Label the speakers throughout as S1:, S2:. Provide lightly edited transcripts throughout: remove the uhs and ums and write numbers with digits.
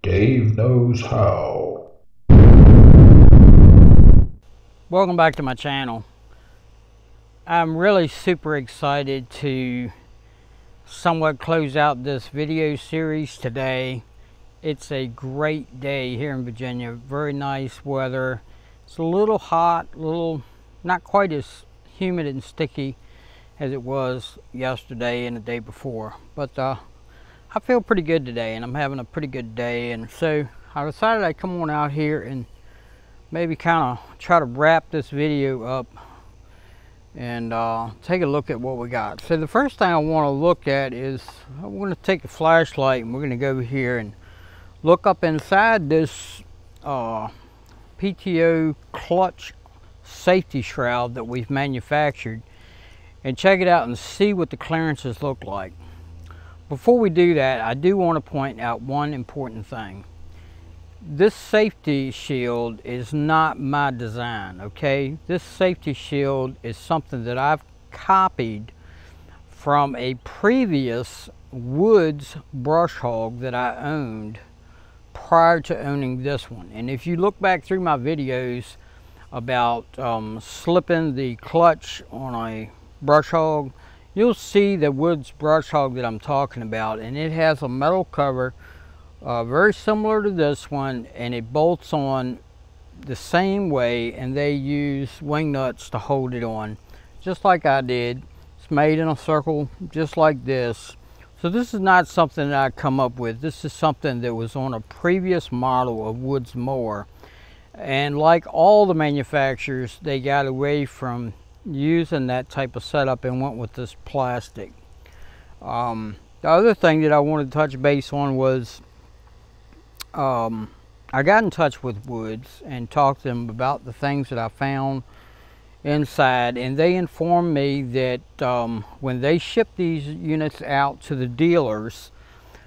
S1: Dave Knows How.
S2: Welcome back to my channel. I'm really super excited to somewhat close out this video series today. It's a great day here in Virginia. Very nice weather. It's a little hot, not quite as humid and sticky as it was yesterday and the day before. But I feel pretty good today, and I'm having a pretty good day. And so I decided I'd come on out here and maybe kind of try to wrap this video up and take a look at what we got. So the first thing I want to look at is I'm going to take a flashlight and we're going to go over here and look up inside this PTO clutch safety shroud that we've manufactured and check it out and see what the clearances look like. Before we do that, I do want to point out one important thing. This safety shield is not my design, okay? This safety shield is something that I've copied from a previous Woods brush hog that I owned prior to owning this one. And if you look back through my videos about slipping the clutch on a brush hog, you'll see the Woods brush hog that I'm talking about, and it has a metal cover very similar to this one, and it bolts on the same way, and they use wing nuts to hold it on just like I did. It's made in a circle just like this. So this is not something that I come up with. This is something that was on a previous model of Woods mower, and like all the manufacturers, they got away from using that type of setup and went with this plastic. The other thing that I wanted to touch base on was I got in touch with Woods and talked to them about the things that I found inside, and they informed me that when they ship these units out to the dealers,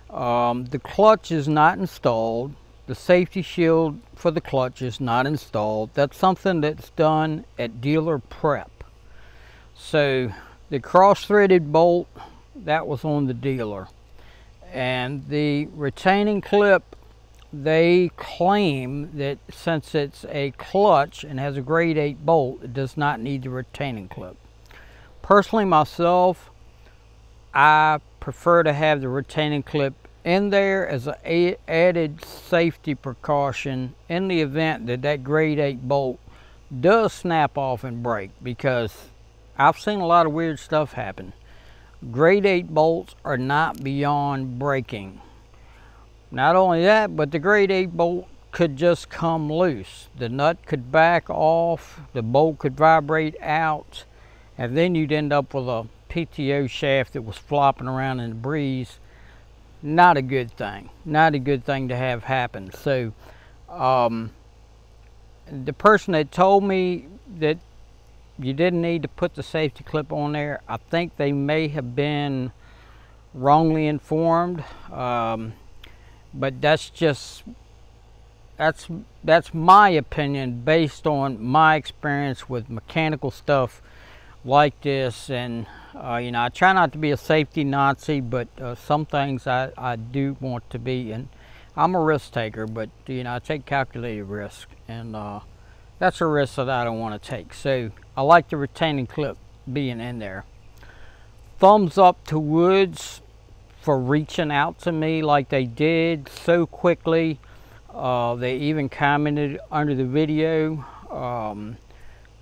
S2: the clutch is not installed. The safety shield for the clutch is not installed. That's something that's done at dealer prep. So the cross-threaded bolt, that was on the dealer, and the retaining clip, they claim that since it's a clutch and has a grade 8 bolt, it does not need the retaining clip. Personally, myself, I prefer to have the retaining clip in there as an added safety precaution in the event that that grade 8 bolt does snap off and break, because I've seen a lot of weird stuff happen. Grade 8 bolts are not beyond breaking. Not only that, but the grade 8 bolt could just come loose. The nut could back off, the bolt could vibrate out, and then you'd end up with a PTO shaft that was flopping around in the breeze. Not a good thing. Not a good thing to have happen. So the person that told me that you didn't need to put the safety clip on there, I think they may have been wrongly informed. But that's my opinion based on my experience with mechanical stuff like this. And you know, I try not to be a safety Nazi, but some things I do want to be, and I'm a risk taker, but you know, I take calculated risk, and that's a risk that I don't want to take. So I like the retaining clip being in there. Thumbs up to Woods for reaching out to me like they did so quickly. They even commented under the video.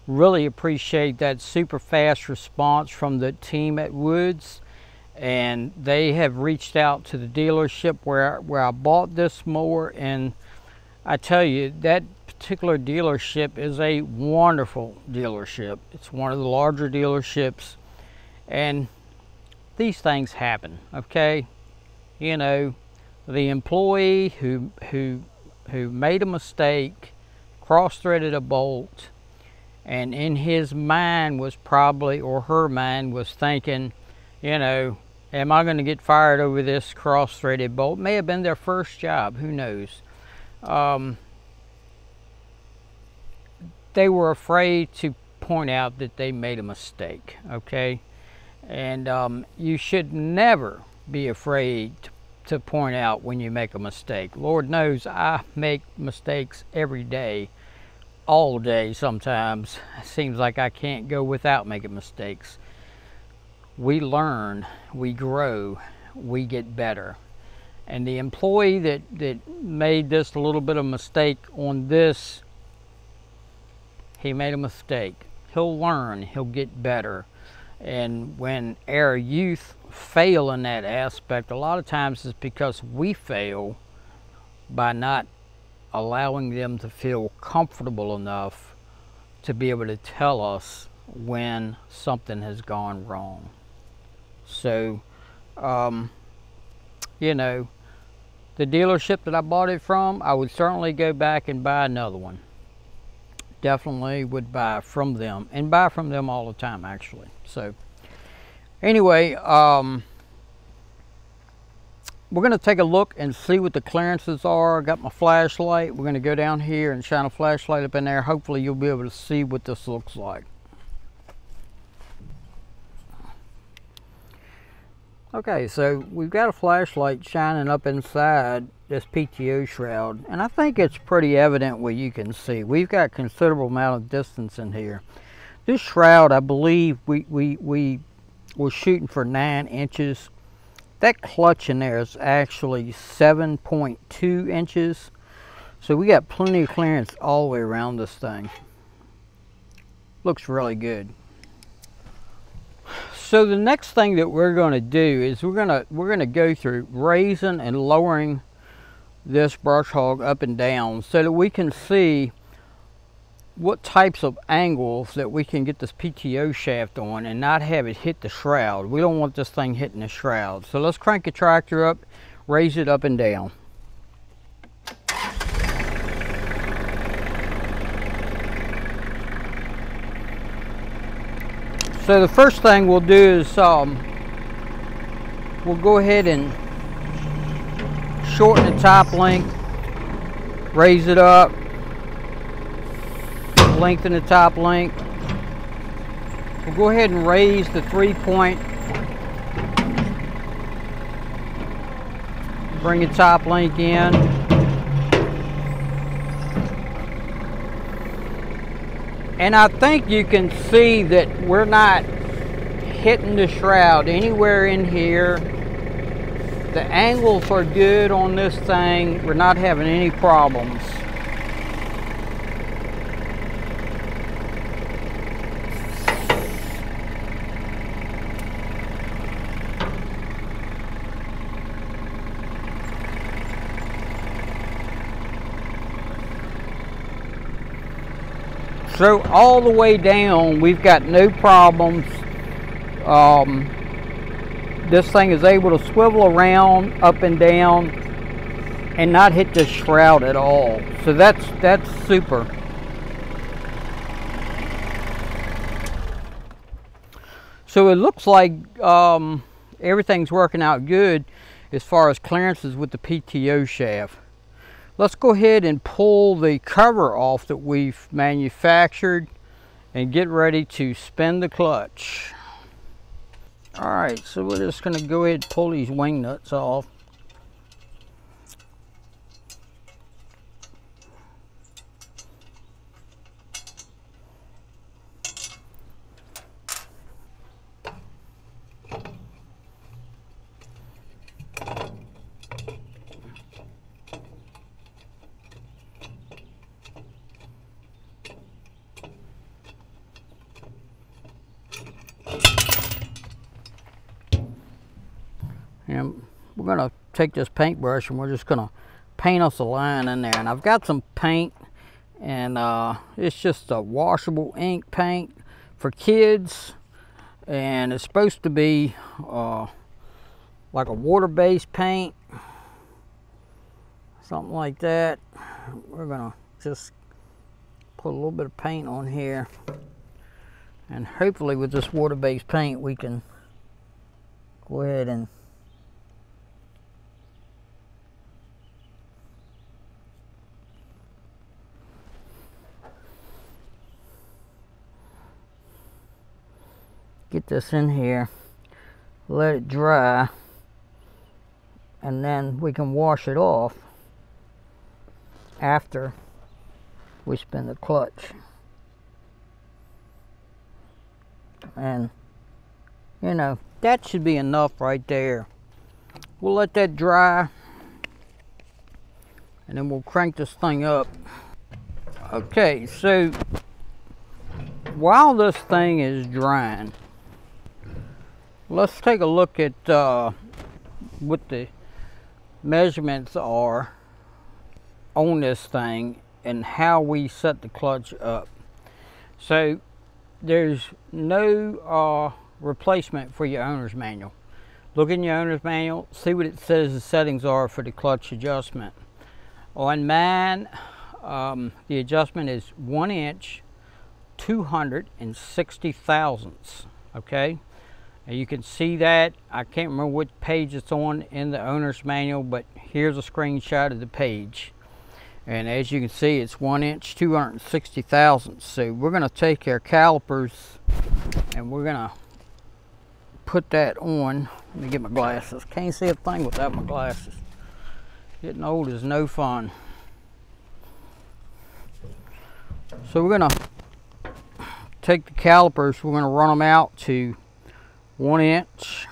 S2: Really appreciate that super fast response from the team at Woods, and they have reached out to the dealership where I bought this mower, and I tell you, that particular dealership is a wonderful dealership. It's one of the larger dealerships, and these things happen, okay? You know, the employee who made a mistake, cross-threaded a bolt, and in his mind was probably, or her mind was thinking, you know, am I going to get fired over this cross-threaded bolt? May have been their first job, who knows? They were afraid to point out that they made a mistake, okay? And you should never be afraid to point out when you make a mistake. Lord knows I make mistakes every day, all day sometimes. It seems like I can't go without making mistakes. We learn, we grow, we get better. And the employee that made this a little bit of a mistake on this, he made a mistake. He'll learn, he'll get better. And when our youth fail in that aspect, a lot of times it's because we fail by not allowing them to feel comfortable enough to be able to tell us when something has gone wrong. So, you know, the dealership that I bought it from, I would certainly go back and buy another one. Definitely would buy from them, and buy from them all the time actually. So anyway, we're going to take a look and see what the clearances are. I got my flashlight. We're going to go down here and shine a flashlight up in there. Hopefully you'll be able to see what this looks like. Okay, so we've got a flashlight shining up inside this PTO shroud, and I think it's pretty evident what you can see. We've got a considerable amount of distance in here. This shroud, I believe we were shooting for 9 inches. That clutch in there is actually 7.2 inches. So we got plenty of clearance all the way around this thing. Looks really good. So the next thing that we're going to do is we're going to go through raising and lowering this brush hog up and down so that we can see what types of angles that we can get this PTO shaft on and not have it hit the shroud. We don't want this thing hitting the shroud. So let's crank the tractor up, raise it up and down. So the first thing we'll do is we'll go ahead and shorten the top length, raise it up, lengthen the top length. We'll go ahead and raise the 3-point, bring the top length in. And I think you can see that we're not hitting the shroud anywhere in here. The angles are good on this thing. We're not having any problems. So all the way down, we've got no problems. This thing is able to swivel around up and down and not hit the shroud at all. So that's super. So it looks like everything's working out good as far as clearances with the PTO shaft. Let's go ahead and pull the cover off that we've manufactured and get ready to spin the clutch. All right, so we're just going to go ahead and pull these wing nuts off. And we're going to take this paintbrush and we're just going to paint us a line in there. And I've got some paint, and it's just a washable ink paint for kids. And it's supposed to be like a water-based paint, something like that. We're going to just put a little bit of paint on here. And hopefully with this water-based paint we can go ahead and get this in here, let it dry, and and then we can wash it off after we spin the clutch. And you know, that should be enough right there. We'll let that dry, and then we'll crank this thing up. Okay, so while this thing is drying, let's take a look at what the measurements are on this thing and how we set the clutch up. So there's no replacement for your owner's manual. Look in your owner's manual, see what it says the settings are for the clutch adjustment. On mine, the adjustment is 1 inch, 260 thousandths, okay? And you can see that. I can't remember what page it's on in the owner's manual, but here's a screenshot of the page. And as you can see, it's 1 inch, 260 thousandths. So we're gonna take our calipers and we're gonna put that on. Let me get my glasses. Can't see a thing without my glasses. Getting old is no fun. So we're gonna take the calipers, we're gonna run them out to 1 inch,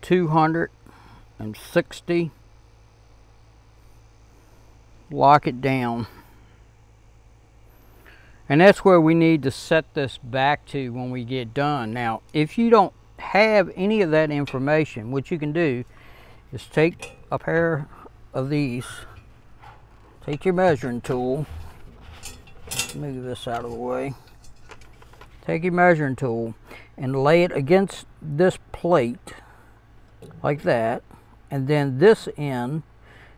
S2: 260, lock it down. And that's where we need to set this back to when we get done. Now, if you don't have any of that information, what you can do is take a pair of these, take your measuring tool, move this out of the way, take your measuring tool and lay it against this plate like that, and then this end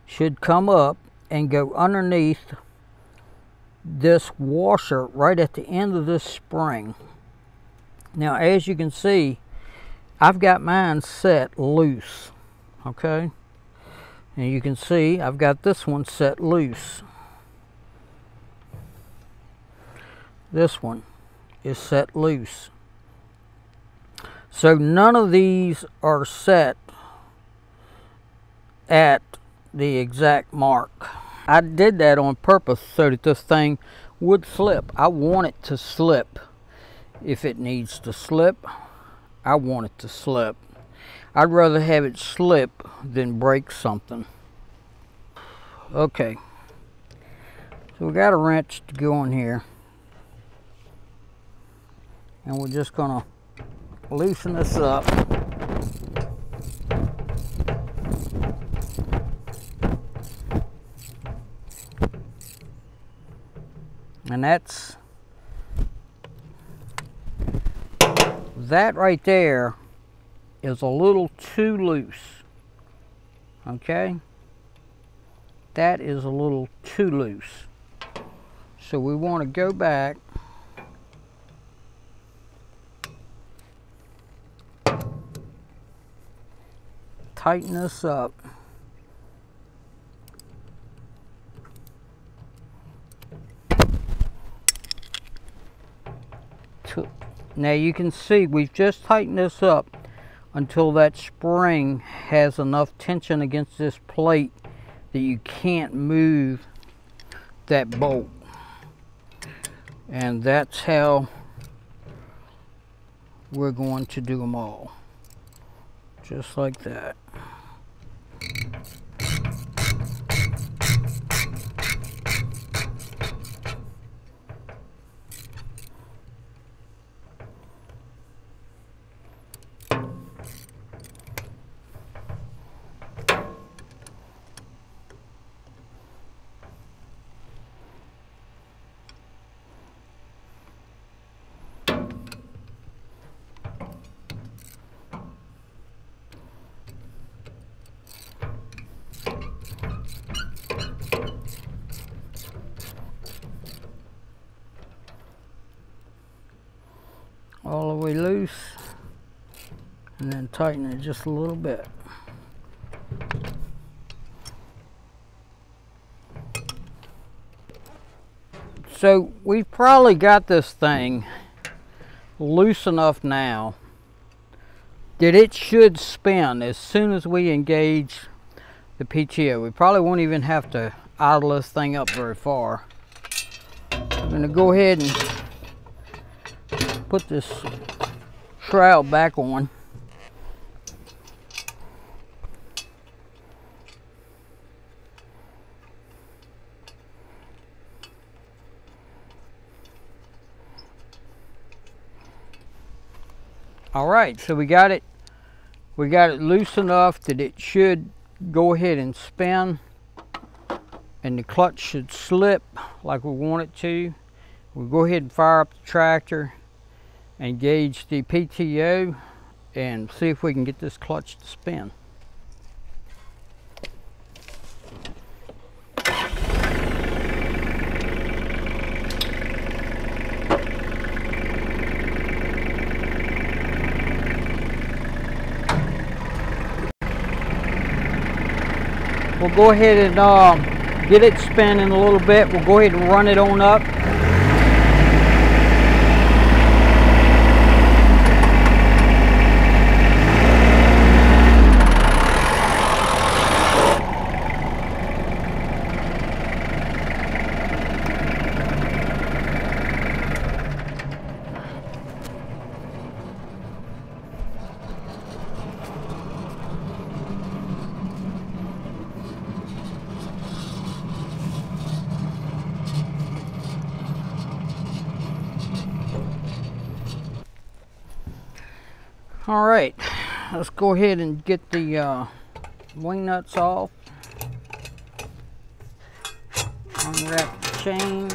S2: should come up and go underneath this washer right at the end of this spring. Now, as you can see, I've got mine set loose, okay? And you can see I've got this one set loose. This one is set loose. So none of these are set at the exact mark. I did that on purpose so that this thing would slip. I want it to slip. If it needs to slip, I want it to slip. I'd rather have it slip than break something. Okay. So we got a wrench to go in here. And we're just gonna loosen this up. And that right there is a little too loose. Okay? That is a little too loose. So we want to go back tighten this up. Now you can see we've just tightened this up until that spring has enough tension against this plate that you can't move that bolt. And that's how we're going to do them all. Just like that. All the way loose, and then tighten it just a little bit. So we've probably got this thing loose enough now that it should spin as soon as we engage the PTO. We probably won't even have to idle this thing up very far. I'm going to go ahead and put this shroud back on. All right, so we got it loose enough that it should go ahead and spin, and the clutch should slip like we want it to. We'll go ahead and fire up the tractor, engage the PTO, and see if we can get this clutch to spin. We'll go ahead and get it spinning a little bit. We'll go ahead and run it on up. All right, let's go ahead and get the wing nuts off. Unwrap the chain.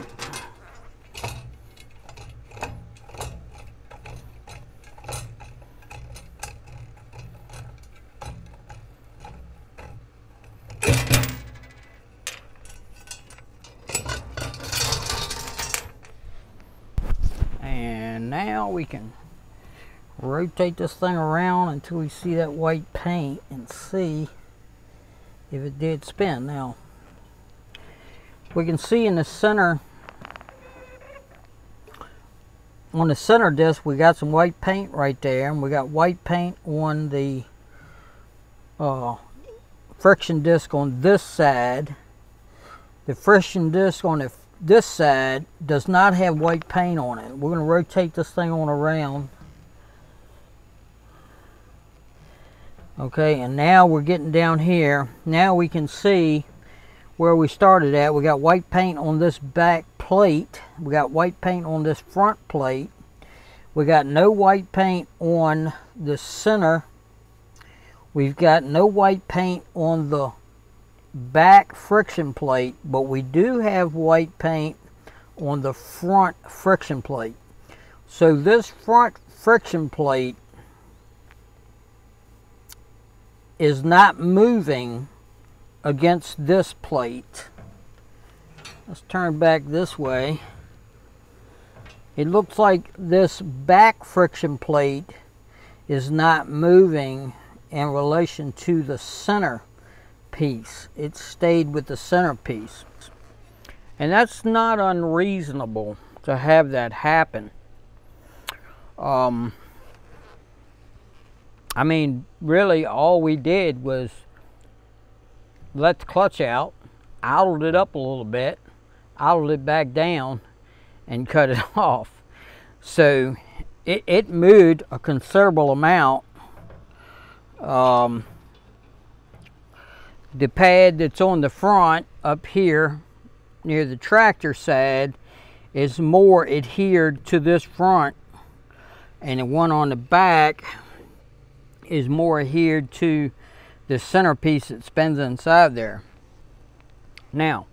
S2: And now we can rotate this thing around until we see that white paint and see if it did spin. Now we can see in the center, on the center disc, we got some white paint right there, and we got white paint on the friction disc on this side. The friction disc on this side does not have white paint on it. We're going to rotate this thing on around. Okay, and now we're getting down here. Now we can see where we started at. We got white paint on this back plate. We got white paint on this front plate. We got no white paint on the center. We've got no white paint on the back friction plate, but we do have white paint on the front friction plate. So this front friction plate is not moving against this plate. Let's turn back this way. It looks like this back friction plate is not moving in relation to the center piece. It stayed with the center piece. And that's not unreasonable to have that happen. I mean, really all we did was let the clutch out, idled it up a little bit, idled it back down, and cut it off. So it moved a considerable amount. The pad that's on the front up here near the tractor side is more adhered to this front, and the one on the back is more adhered to the centerpiece that spins inside there. Now,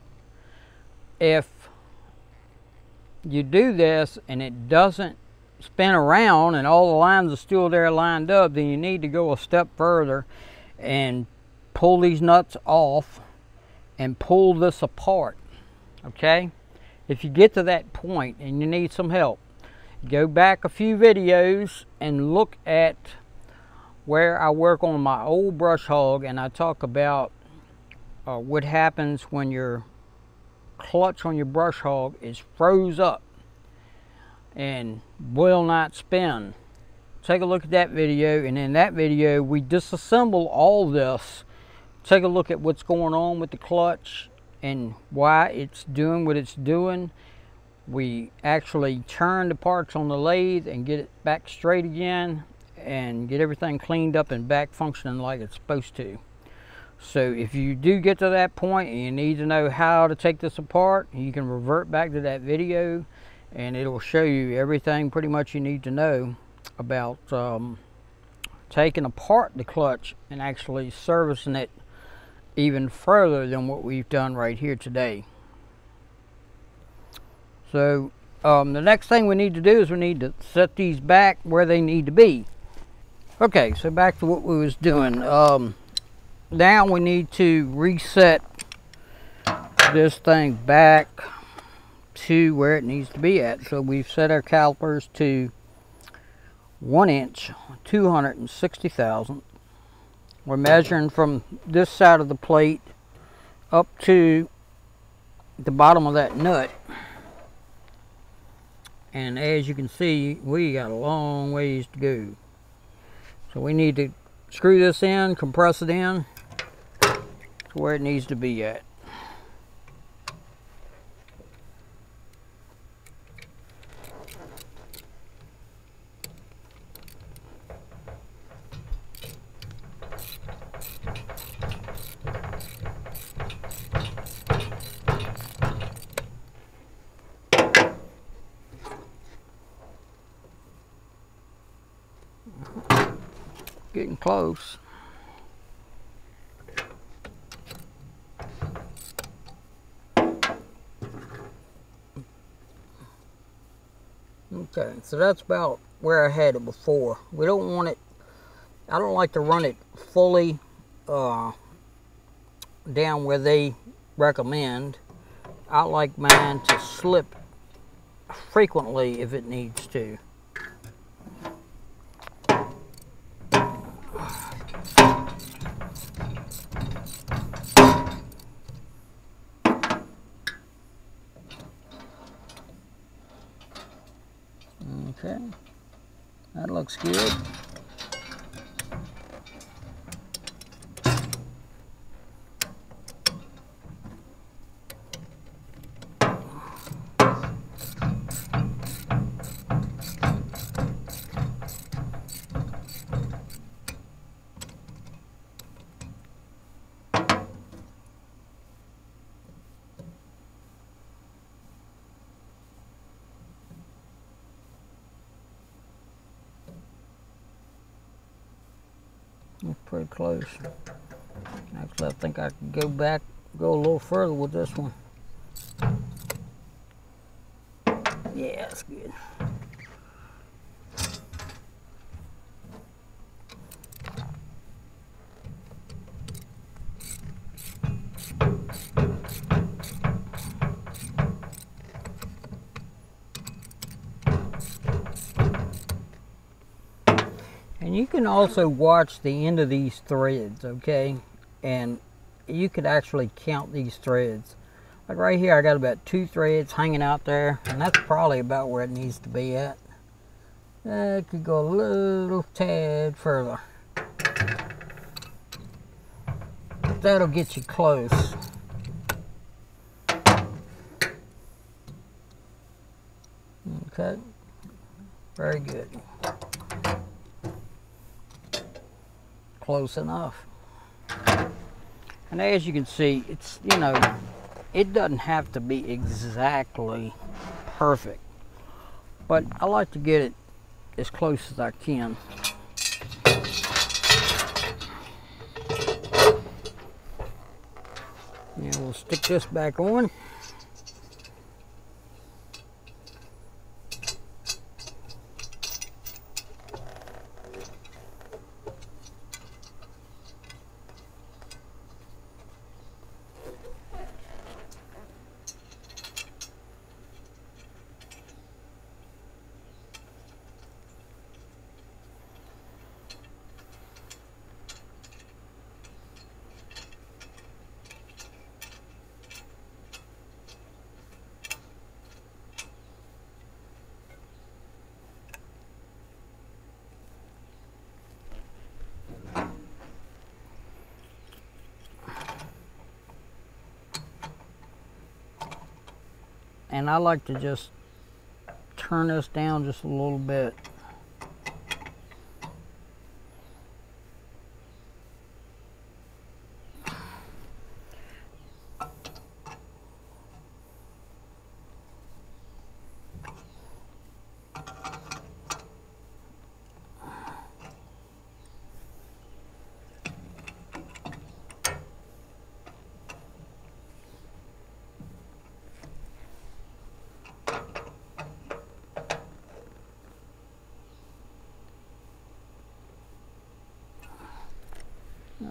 S2: if you do this and it doesn't spin around and all the lines are still there lined up, then you need to go a step further and pull these nuts off and pull this apart. Okay? If you get to that point and you need some help, go back a few videos and look at where I work on my old brush hog, and I talk about what happens when your clutch on your brush hog is froze up and will not spin. take a look at that video, and in that video we disassemble all this, take a look at what's going on with the clutch and why it's doing what it's doing. We actually turn the parts on the lathe and get it back straight again and get everything cleaned up and back functioning like it's supposed to. So if you do get to that point and you need to know how to take this apart, you can revert back to that video and it will show you everything pretty much you need to know about taking apart the clutch and actually servicing it even further than what we've done right here today. So the next thing we need to do is we need to set these back where they need to be. Okay, so back to what we was doing. Now we need to reset this thing back to where it needs to be at. So we've set our calipers to 1 inch, 260 thousandths. We're measuring from this side of the plate up to the bottom of that nut. And as you can see, we got a long ways to go. So we need to screw this in, compress it in to where it needs to be at. Getting close. Okay, so that's about where I had it before. We don't want it, I don't like to run it fully down where they recommend. I like mine to slip frequently if it needs to. Okay, that looks good. That's pretty close. Actually, I think I could go a little further with this one. Yeah, that's good. And you can also watch the end of these threads, okay? And you could actually count these threads. Like right here, I got about 2 threads hanging out there, and that's probably about where it needs to be at. It could go a little tad further. That'll get you close. Okay, very good. Close enough. And as you can see, it's, you know, it doesn't have to be exactly perfect, but I like to get it as close as I can. And we'll stick this back on. and I like to just turn this down just a little bit.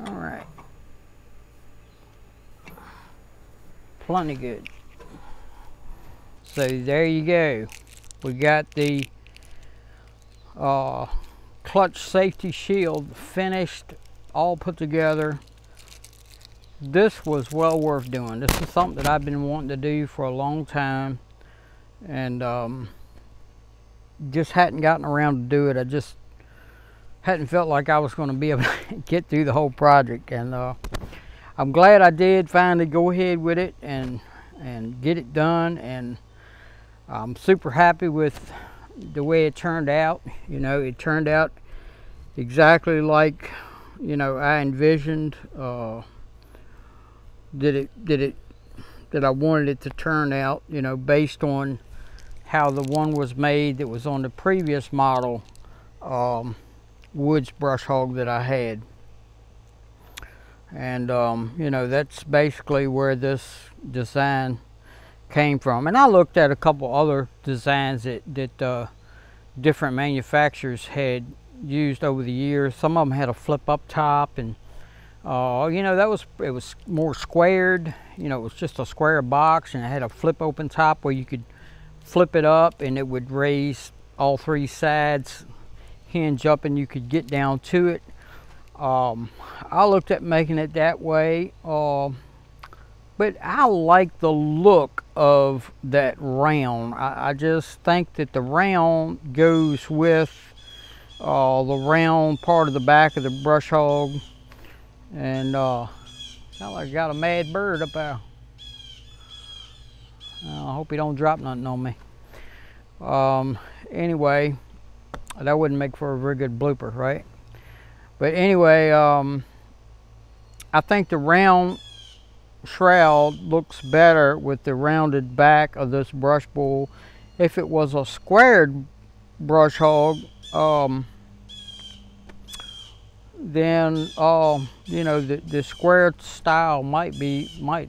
S2: All right, plenty good. So there you go. We got the clutch safety shield finished, all put together. This was well worth doing. This is something that I've been wanting to do for a long time, and just hadn't gotten around to do it. I just hadn't felt like I was going to be able to get through the whole project, and I'm glad I did finally go ahead with it and get it done, and I'm super happy with the way it turned out. You know, it turned out exactly like, you know, I envisioned that I wanted it to turn out, you know, based on how the one was made that was on the previous model Woods brush hog that I had. And you know, that's basically where this design came from. And I looked at a couple other designs that different manufacturers had used over the years. Some of them had a flip up top, and you know, it was more squared. You know, it was just a square box, and it had a flip open top where you could flip it up and it would raise all three sides, hinge up, and you could get down to it. I looked at making it that way, but I like the look of that round. I just think that the round goes with the round part of the back of the brush hog. And sound like I got a mad bird up there. I hope he don't drop nothing on me. Anyway, that wouldn't make for a very good blooper, right? But anyway, I think the round shroud looks better with the rounded back of this brush bull. If it was a squared brush hog, then you know, the square style might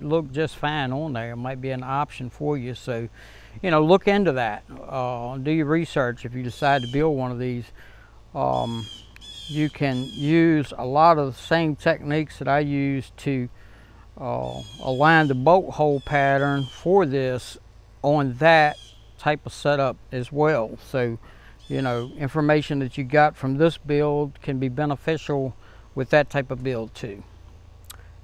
S2: look just fine on there. It might be an option for you. So, you know, look into that. Do your research. If you decide to build one of these, you can use a lot of the same techniques that I use to align the bolt hole pattern for this on that type of setup as well. So, you know, information that you got from this build can be beneficial with that type of build too.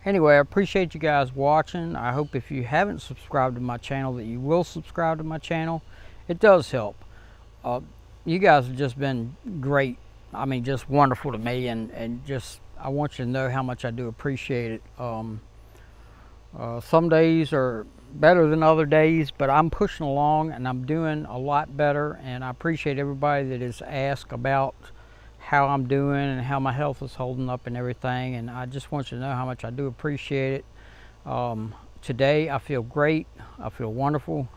S2: Anyway, I appreciate you guys watching. I hope if you haven't subscribed to my channel that you will subscribe to my channel. It does help. You guys have just been great. I mean, just wonderful to me, and just, I want you to know how much I do appreciate it. Some days are better than other days, but I'm pushing along and I'm doing a lot better, and I appreciate everybody that has asked about how I'm doing and how my health is holding up and everything, and I just want you to know how much I do appreciate it. Today I feel great. I feel wonderful.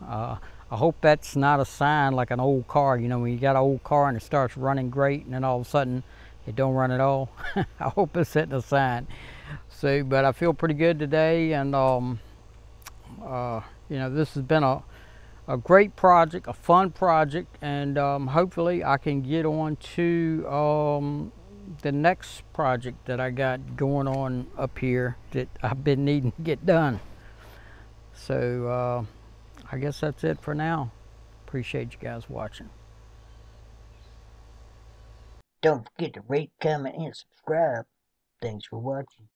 S2: I hope that's not a sign like an old car. You know, when you got an old car and it starts running great and then all of a sudden it don't run at all. I hope it's setting a sign. So, but I feel pretty good today, and you know, this has been a great project, a fun project, and hopefully I can get on to the next project that I got going on up here that I've been needing to get done. So I guess that's it for now. Appreciate you guys watching. Don't forget to rate, comment, and subscribe. Thanks for watching.